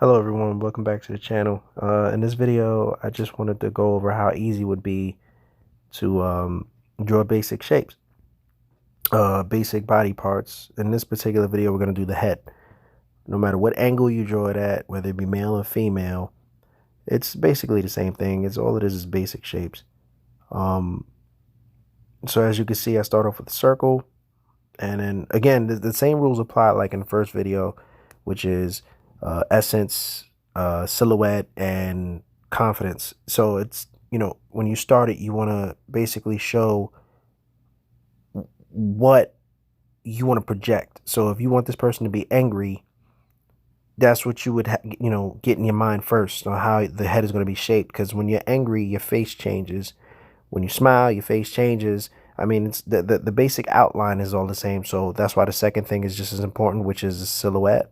Hello everyone, welcome back to the channel. In this video, I just wanted to go over how easy it would be to draw basic shapes, basic body parts. In this particular video, we're going to do the head. No matter what angle you draw it at, whether it be male or female, it's basically the same thing. It's all it is basic shapes. Um, so as you can see, I start off with a circle, and then again, the same rules apply like in the first video, which is essence, silhouette, and confidence. So it's, when you start it, you want to basically show what you want to project. So if you want this person to be angry, that's what you would get in your mind first on how the head is going to be shaped. Because when you're angry, your face changes. When you smile, your face changes. I mean, it's the basic outline is all the same. So that's why the second thing is just as important, which is the silhouette.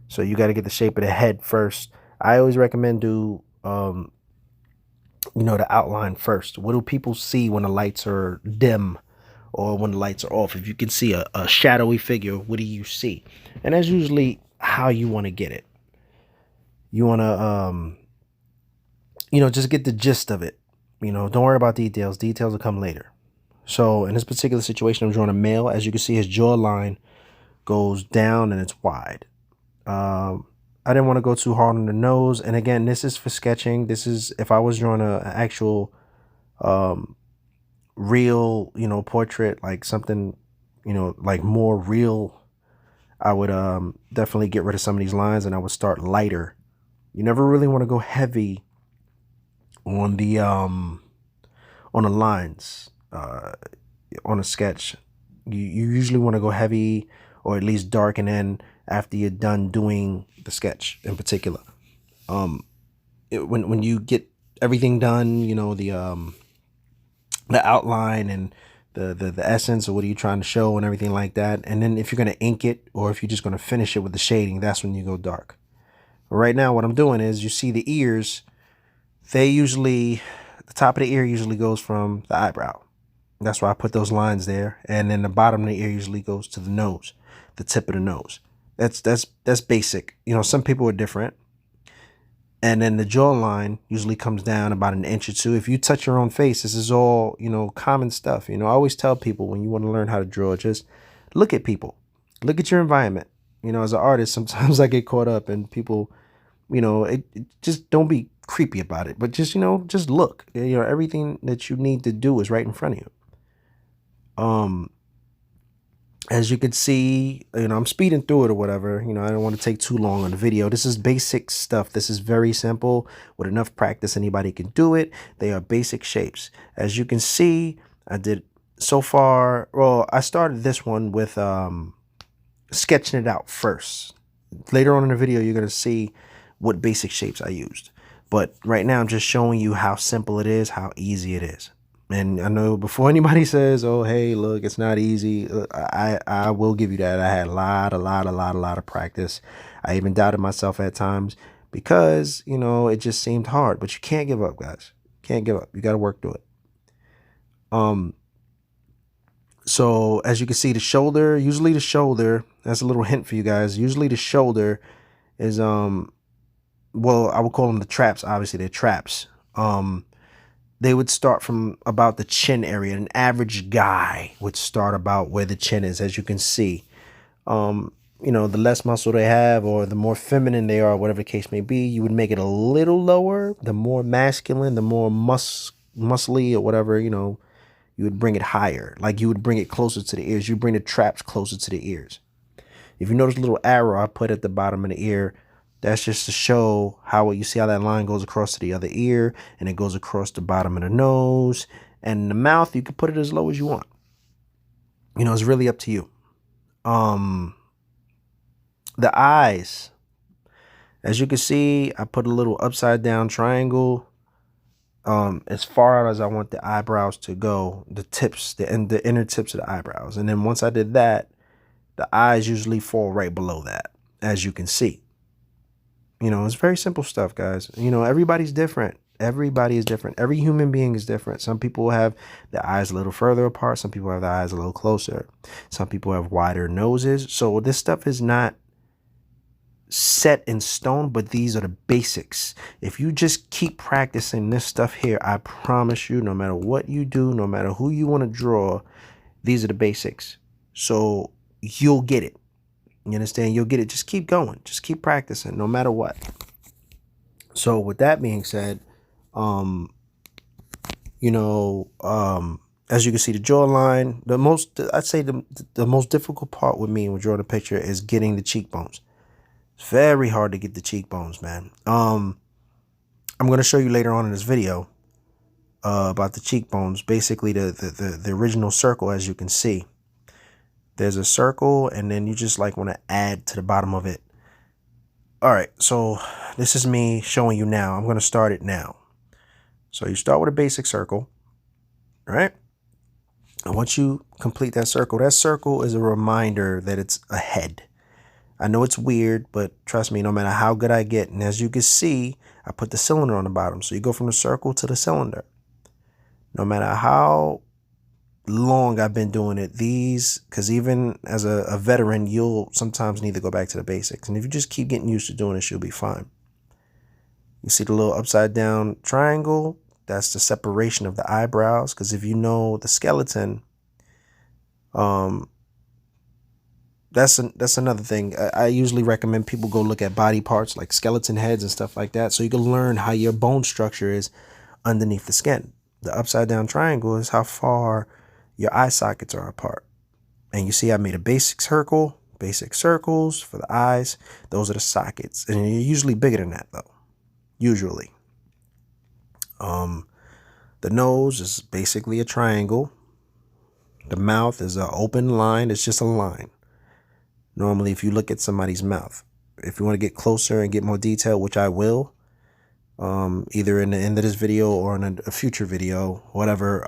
So you got to get the shape of the head first. I always recommend do the outline first. What do people see when the lights are dim or when the lights are off? If you can see a shadowy figure, what do you see? And that's usually how you want to get it. You want to just get the gist of it. Don't worry about details. Details will come later. So in this particular situation, I'm drawing a male. As you can see, his jawline goes down and it's wide. I didn't want to go too hard on the nose. And again, this is for sketching. This is if I was drawing an actual real, portrait, like something, like more real, I would definitely get rid of some of these lines and I would start lighter. You never really want to go heavy on the lines on a sketch. You usually want to go heavy or at least darken in after you're done doing the sketch in particular. When you get everything done, the outline and the essence of what are you trying to show and everything like that. And then if you're going to ink it or if you're just going to finish it with the shading, that's when you go dark. But right now, what I'm doing is you see the ears, the top of the ear usually goes from the eyebrow. That's why I put those lines there. And then the bottom of the ear usually goes to the nose, the tip of the nose. That's basic. Some people are different. And then the jawline usually comes down about an inch or two. If you touch your own face, this is all, common stuff. I always tell people when you want to learn how to draw, just look at people. Look at your environment. As an artist, sometimes I get caught up and people, just don't be creepy about it. But just, just look. Everything that you need to do is right in front of you. As you can see, I'm speeding through it or whatever. I don't want to take too long on the video. This is basic stuff. This is very simple. With enough practice, anybody can do it. They are basic shapes. As you can see, I did so far. Well, I started this one with sketching it out first. Later on in the video, you're going to see what basic shapes I used. But right now, I'm just showing you how simple it is, how easy it is. And I know before anybody says, "Oh, hey, look, it's not easy," I will give you that. I had a lot of practice. I even doubted myself at times because it just seemed hard. But you can't give up, guys. Can't give up. You got to work through it. So as you can see, the shoulder. Usually the shoulder. That's a little hint for you guys. Usually the shoulder is well, I would call them the traps. Obviously, they're traps. They would start from about the chin area. An average guy would start about where the chin is, as you can see. The less muscle they have or the more feminine they are, whatever the case may be, you would make it a little lower. The more masculine, the more muscly or whatever, you would bring it higher. Like you would bring it closer to the ears. You bring the traps closer to the ears. If you notice a little arrow I put at the bottom of the ear, that's just to show how you see how that line goes across to the other ear and it goes across the bottom of the nose and the mouth. You can put it as low as you want. It's really up to you. The eyes, as you can see, I put a little upside down triangle as far out as I want the eyebrows to go, the tips, the inner tips of the eyebrows. And then once I did that, the eyes usually fall right below that, as you can see. It's very simple stuff, guys. Everybody's different. Everybody is different. Every human being is different. Some people have the eyes a little further apart. Some people have the eyes a little closer. Some people have wider noses. So this stuff is not set in stone, but these are the basics. If you just keep practicing this stuff here, I promise you, no matter what you do, no matter who you want to draw, these are the basics. So you'll get it. You understand? You'll get it. Just keep going. Just keep practicing no matter what. So with that being said, you know, as you can see, the jawline, I'd say the most difficult part with me when drawing a picture is getting the cheekbones. It's very hard to get the cheekbones, man. I'm going to show you later on in this video about the cheekbones. Basically, the original circle, as you can see. There's a circle, and then you just like want to add to the bottom of it. All right, so this is me showing you now. I'm going to start it now. So you start with a basic circle, all right? And once you complete that circle is a reminder that it's a head. I know it's weird, but trust me, no matter how good I get, and as you can see, I put the cylinder on the bottom. So you go from the circle to the cylinder. No matter how long I've been doing it, because even as a veteran, you'll sometimes need to go back to the basics. And if you just keep getting used to doing this, you'll be fine. You see the little upside down triangle? That's the separation of the eyebrows. Because if you know the skeleton, that's another thing. I usually recommend people go look at body parts like skeleton heads and stuff like that, so you can learn how your bone structure is underneath the skin. The upside down triangle is how far your eye sockets are apart. And you see I made a basic circle, basic circles for the eyes. Those are the sockets. And you're usually bigger than that though. Usually. The nose is basically a triangle. The mouth is an open line. It's just a line. Normally, if you look at somebody's mouth, if you want to get closer and get more detail, which I will, either in the end of this video or in a future video, whatever,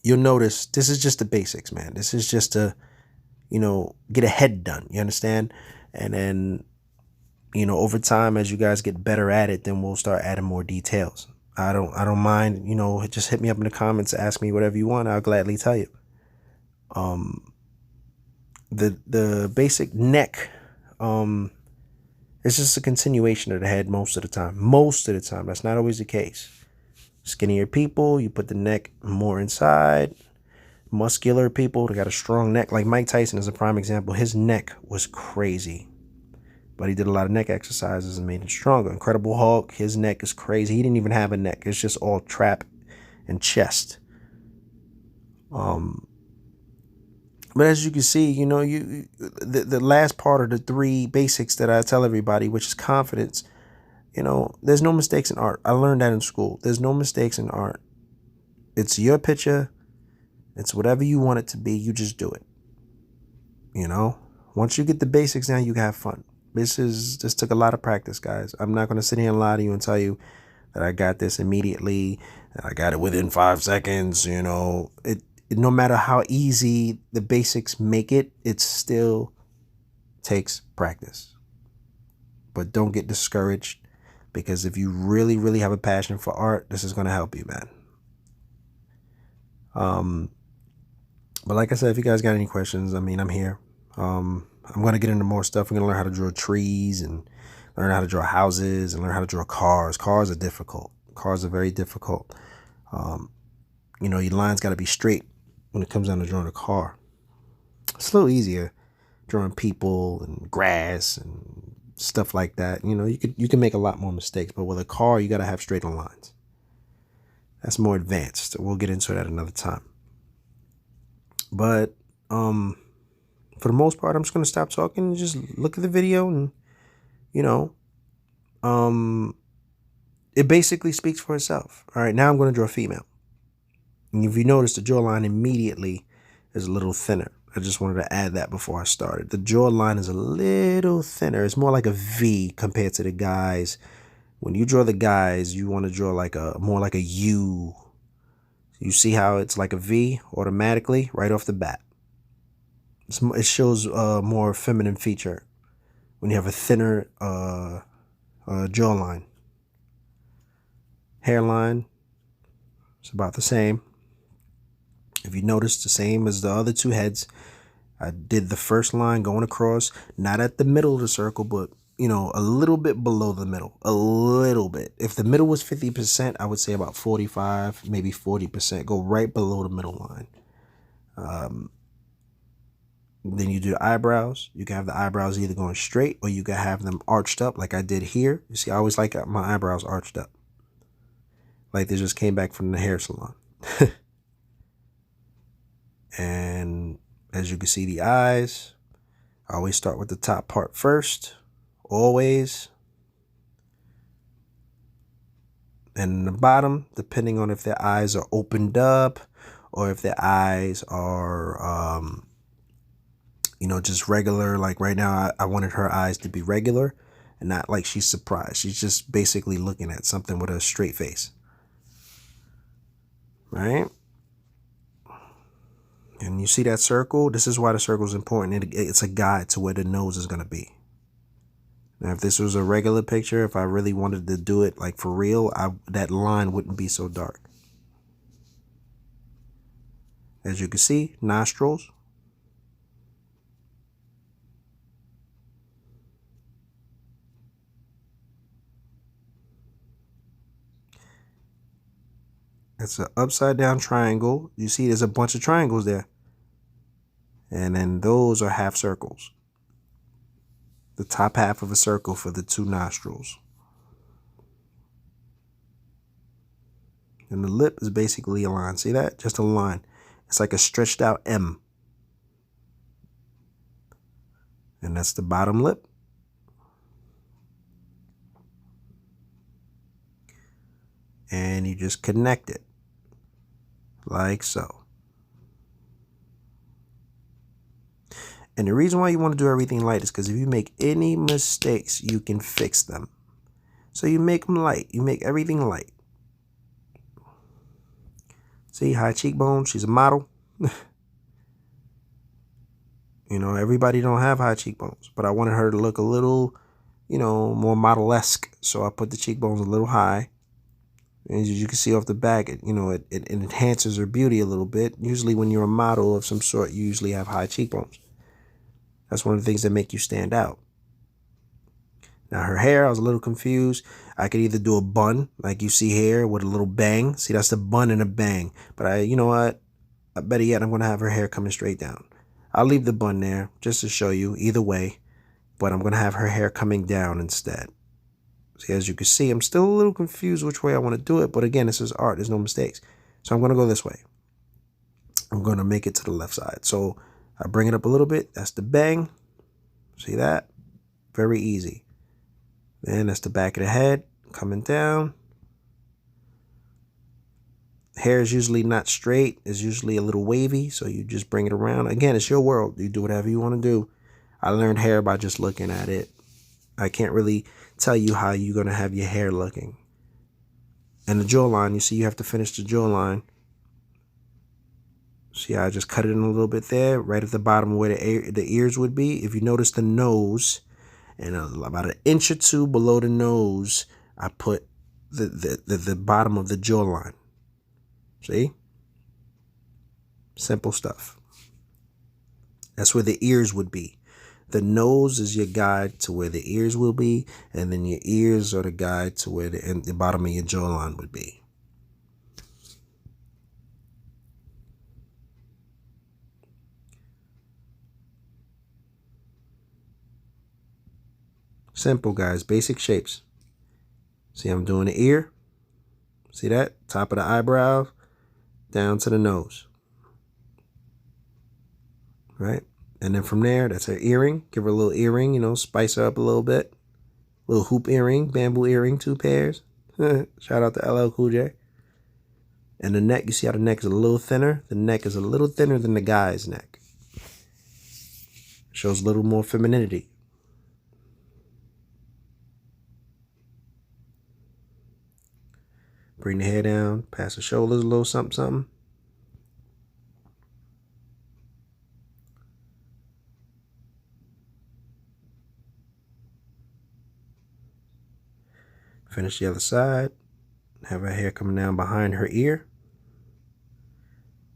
you'll notice this is just the basics, man. This is just to, get a head done. You understand? And then, over time, as you guys get better at it, then we'll start adding more details. I don't mind, just hit me up in the comments, ask me whatever you want. I'll gladly tell you. The basic neck, it's just a continuation of the head most of the time. Most of the time. That's not always the case. Skinnier people, you put the neck more inside. Muscular people, they got a strong neck. Like Mike Tyson is a prime example. His neck was crazy, but he did a lot of neck exercises and made it stronger. Incredible Hulk, his neck is crazy. He didn't even have a neck. It's just all trap and chest. But as you can see, the last part of the three basics that I tell everybody, which is confidence, there's no mistakes in art. I learned that in school. There's no mistakes in art. It's your picture. It's whatever you want it to be. You just do it. Once you get the basics down, you can have fun. This took a lot of practice, guys. I'm not going to sit here and lie to you and tell you that I got this immediately. That I got it within 5 seconds. No matter how easy the basics make it, it still takes practice. But don't get discouraged, because if you really, really have a passion for art, this is going to help you, man. But like I said, if you guys got any questions, I'm here. I'm going to get into more stuff. We're going to learn how to draw trees and learn how to draw houses and learn how to draw cars. Cars are difficult. Cars are very difficult. Your lines got to be straight when it comes down to drawing a car. It's a little easier drawing people and grass and stuff like that. You can make a lot more mistakes, but with a car, you got to have straight lines. That's more advanced. We'll get into that another time. But for the most part, I'm just going to stop talking and just look at the video, and it basically speaks for itself. All right, now I'm going to draw a female. And if you notice, the jawline immediately is a little thinner. I just wanted to add that before I started. The jawline is a little thinner. It's more like a V compared to the guys. When you draw the guys, you want to draw more like a U. You see how it's like a V automatically right off the bat. It shows a more feminine feature when you have a thinner jawline. Hairline, it's about the same. If you notice, the same as the other two heads. I did the first line going across, not at the middle of the circle, but you know, a little bit below the middle, a little bit. If the middle was 50%, I would say about 45, maybe 40%. Go right below the middle line. Then you do the eyebrows. You can have the eyebrows either going straight or you can have them arched up like I did here. You see, I always like my eyebrows arched up. Like they just came back from the hair salon. And as you can see, the eyes, I always start with the top part first. Always. And the bottom, depending on if their eyes are opened up or if their eyes are, you know, just regular. Like right now, I wanted her eyes to be regular and not like she's surprised. She's just basically looking at something with a straight face. Right? And you see that circle? This is why the circle is important. It's a guide to where the nose is going to be. Now, if this was a regular picture, if I really wanted to do it like for real, that line wouldn't be so dark. As you can see, nostrils. It's an upside down triangle. You see there's a bunch of triangles there. And then those are half circles. The top half of a circle for the two nostrils. And the lip is basically a line. See that? Just a line. It's like a stretched out M. And that's the bottom lip. And you just connect it. Like so. And the reason why you want to do everything light is because if you make any mistakes, you can fix them. So you make them light. You make everything light. See, high cheekbones. She's a model. You know, everybody don't have high cheekbones, but I wanted her to look a little, you know, more model-esque. So I put the cheekbones a little high. And as you can see off the back, it enhances her beauty a little bit. Usually when you're a model of some sort, you usually have high cheekbones. That's one of the things that make you stand out. Now her hair, I was a little confused. I could either do a bun, like you see here, with a little bang. See, that's the bun and a bang. But you know what? Better yet, I'm going to have her hair coming straight down. I'll leave the bun there just to show you either way. But I'm going to have her hair coming down instead. See, as you can see, I'm still a little confused which way I want to do it. But again, this is art. There's no mistakes. So I'm going to go this way. I'm going to make it to the left side. So I bring it up a little bit. That's the bang. See that? Very easy. Then that's the back of the head coming down. Hair is usually not straight. It's usually a little wavy. So you just bring it around. Again, it's your world. You do whatever you want to do. I learned hair by just looking at it. I can't really tell you how you're going to have your hair looking. And the jawline, you see you have to finish the jawline. See how I just cut it in a little bit there, right at the bottom where the ears would be. If you notice the nose, and about an inch or two below the nose, I put the bottom of the jawline. See? Simple stuff. That's where the ears would be. The nose is your guide to where the ears will be, and then your ears are the guide to where the bottom of your jawline would be. Simple, guys. Basic shapes. See, I'm doing the ear. See that? Top of the eyebrow, down to the nose. Right? And then from there, that's her earring. Give her a little earring, you know, spice her up a little bit. Little hoop earring, bamboo earring, 2 pairs. Shout out to LL Cool J. And the neck, you see how the neck is a little thinner? The neck is a little thinner than the guy's neck. Shows a little more femininity. Bring the hair down, past the shoulders a little something, something. Finish the other side. Have her hair coming down behind her ear.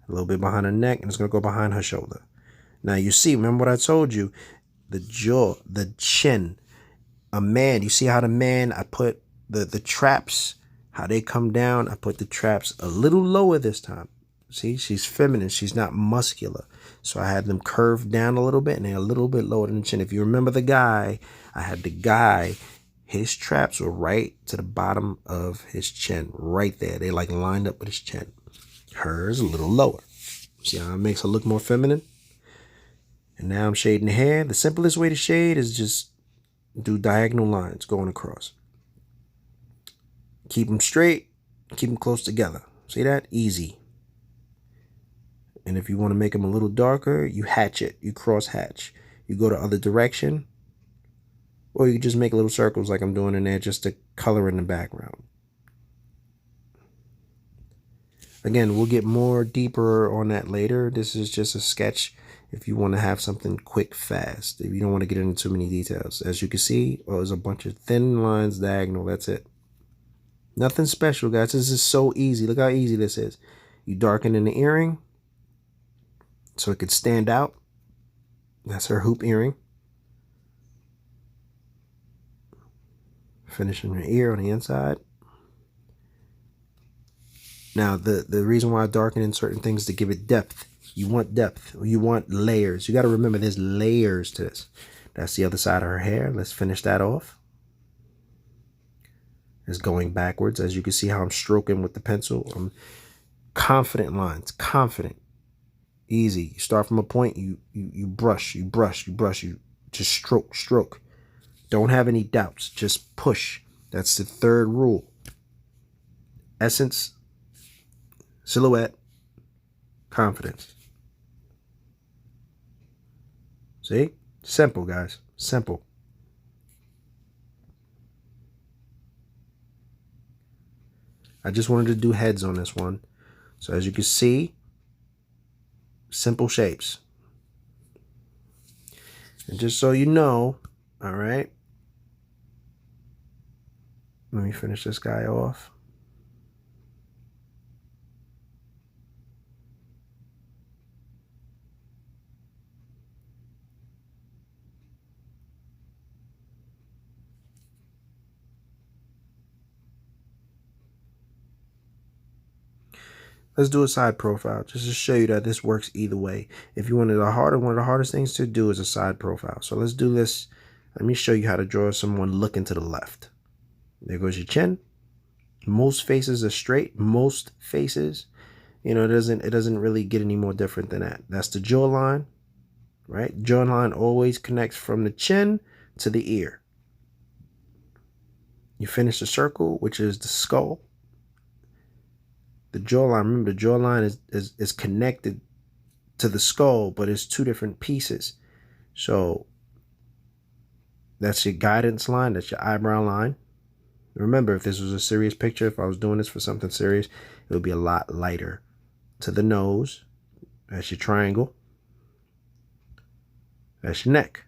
A little bit behind her neck, and it's going to go behind her shoulder. Now you see, remember what I told you, the jaw, the chin, a man. You see how the man, I put the traps, how they come down. I put the traps a little lower this time. See, she's feminine. She's not muscular. So I had them curved down a little bit and they're a little bit lower than the chin. If you remember the guy, I had the guy, his traps were right to the bottom of his chin, right there. They like lined up with his chin. Hers a little lower. See how it makes her look more feminine? And now I'm shading the hair. The simplest way to shade is just do diagonal lines going across. Keep them straight, keep them close together. See that? Easy. And if you want to make them a little darker, you hatch it. You cross hatch. You go the other direction. Or you just make little circles like I'm doing in there just to color in the background. Again, we'll get more deeper on that later. This is just a sketch if you want to have something quick, fast. If you don't want to get into too many details. As you can see, there's a bunch of thin lines diagonal. That's it. Nothing special, guys. This is so easy. Look how easy this is. You darken in the earring so it could stand out. That's her hoop earring. Finishing her ear on the inside. Now, the reason why I darken in certain things is to give it depth. You want depth. You want layers. You got to remember there's layers to this. That's the other side of her hair. Let's finish that off. It's going backwards. As you can see how I'm stroking with the pencil. I'm confident lines. Confident. Easy. You start from a point. You brush. You brush. You brush. You just stroke. Stroke. Don't have any doubts. Just push. That's the third rule. Essence. Silhouette. Confidence. See? Simple, guys. Simple. I just wanted to do heads on this one. So as you can see, simple shapes. And just so you know, all right, let me finish this guy off. Let's do a side profile just to show you that this works either way. If you wanted a harder, one of the hardest things to do is a side profile. So let's do this. Let me show you how to draw someone looking to the left. There goes your chin. Most faces are straight. Most faces, you know, it doesn't really get any more different than that. That's the jawline, right? Jawline always connects from the chin to the ear. You finish the circle, which is the skull. The jawline, remember the jawline is connected to the skull, but it's two different pieces. So that's your guidance line, that's your eyebrow line. Remember, if this was a serious picture, if I was doing this for something serious, it would be a lot lighter. To the nose, that's your triangle. That's your neck.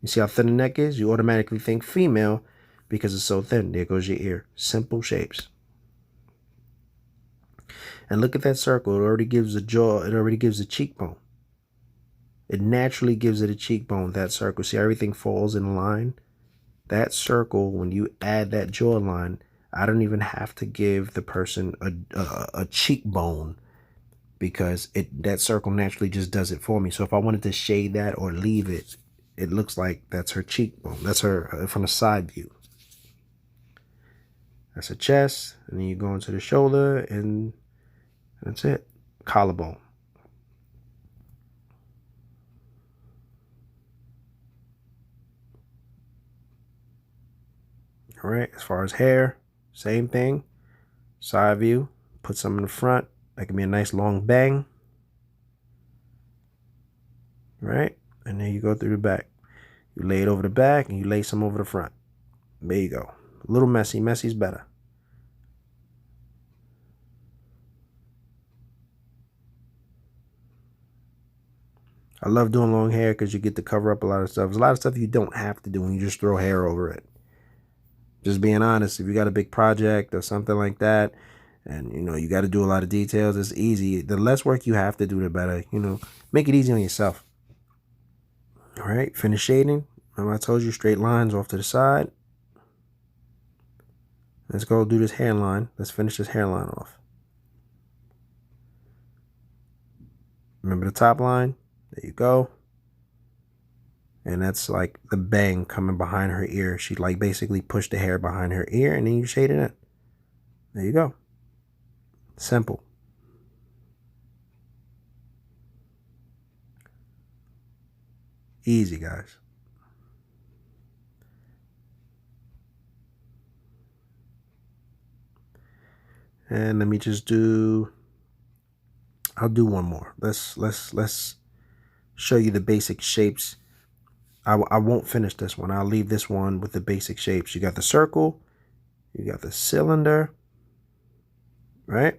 You see how thin the neck is? You automatically think female because it's so thin. There goes your ear. Simple shapes. And look at that circle. It already gives a jaw. It already gives a cheekbone. It naturally gives it a cheekbone, that circle. See, everything falls in line. That circle, when you add that jawline, I don't even have to give the person a cheekbone because that circle naturally just does it for me. So if I wanted to shade that or leave it, it looks like that's her cheekbone. That's her from the side view. That's her chest. And then you go into the shoulder and that's it. Collarbone. All right, as far as hair, same thing. Side view, put some in the front. That can be a nice long bang. Right? And then you go through the back. You lay it over the back and you lay some over the front. There you go. A little messy. Messy's better. I love doing long hair because you get to cover up a lot of stuff. There's a lot of stuff you don't have to do when you just throw hair over it. Just being honest, if you got a big project or something like that, And, you know, you got to do a lot of details. It's easy. The less work you have to do, the better. You know, make it easy on yourself. All right, finish shading. Remember I told you straight lines off to the side. Let's go do this hairline. Let's finish this hairline off. Remember the top line? There you go. And that's like the bang coming behind her ear. She like basically pushed the hair behind her ear and then you shade it in. There you go. Simple. Easy, guys. And let me just do, I'll do one more. Let's show you the basic shapes. I won't finish this one. I'll leave this one with the basic shapes. You got the circle, you got the cylinder, right?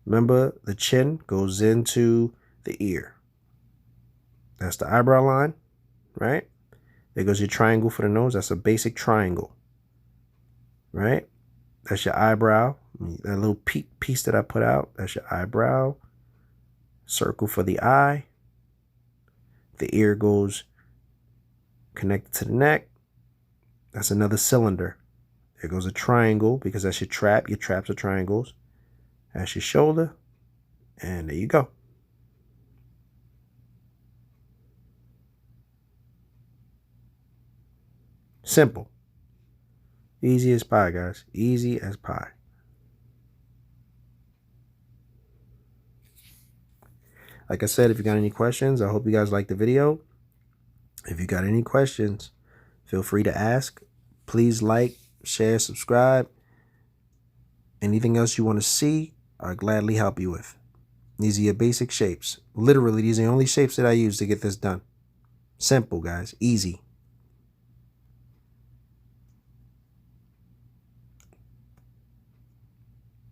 Remember, the chin goes into the ear. That's the eyebrow line, right? There goes your triangle for the nose. That's a basic triangle, right? That's your eyebrow. That little piece that I put out, that's your eyebrow. Circle for the eye. The ear goes connected to the neck. That's another cylinder. There goes a triangle because that's your trap. Your traps are triangles. That's your shoulder. And there you go. Simple. Easy as pie, guys. Easy as pie. Like I said, if you got any questions, I hope you guys liked the video. If you got any questions, feel free to ask. Please like, share, subscribe. Anything else you want to see, I'll gladly help you with. These are your basic shapes. Literally, these are the only shapes that I use to get this done. Simple, guys. Easy.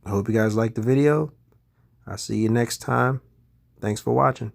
I hope you guys liked the video. I'll see you next time. Thanks for watching.